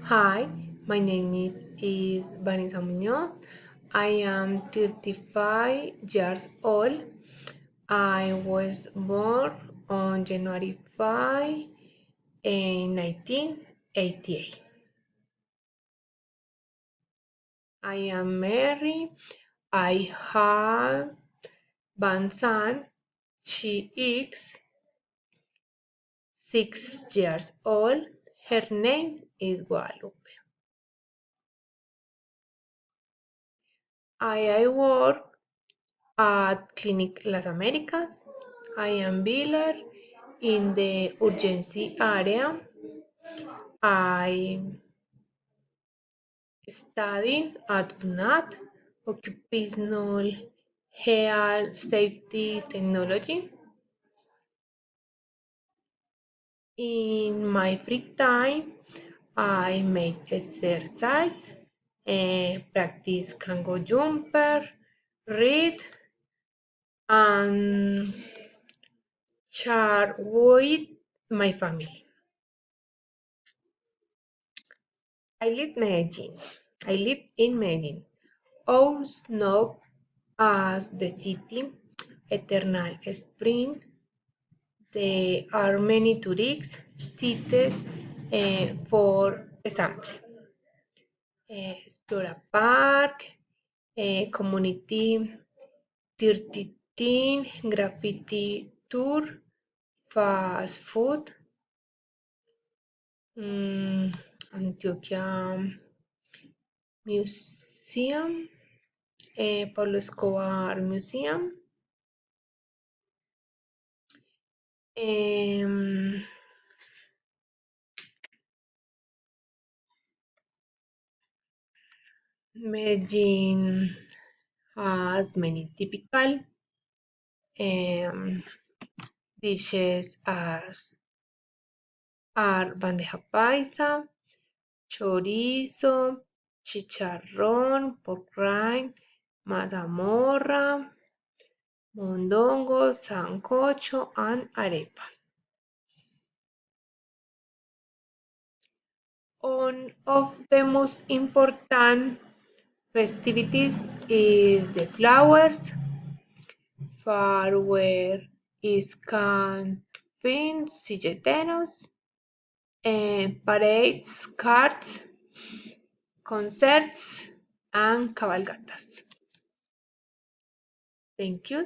Hi, my name is Vanessa Munoz. I am 35 years old. I was born on January 5 in 1988. I am married. I have one son. She is 6 years old. Her name is Guadalupe. I work at Clinic Las Américas. I am biller in the urgency area. I study at UNAT, Occupational Health Safety Technology. In my free time, I make exercise, practice kango jumper, read, and share with my family. I live in Medellin, also known as the city eternal spring. There are many tourist cities, for example, Explora Park, Community 13, Graffiti Tour, Fast Food, Antioquia Museum, Pablo Escobar Museum, em, Medellin has many typical um, dishes as are bandeja paisa, chorizo, chicharrón, pork rind, mazamorra, mondongo, sancocho, and arepa. One of the most important festivities is the flowers fair where is camping silleteros, parades, carts, concerts, and cabalgatas. Thank you.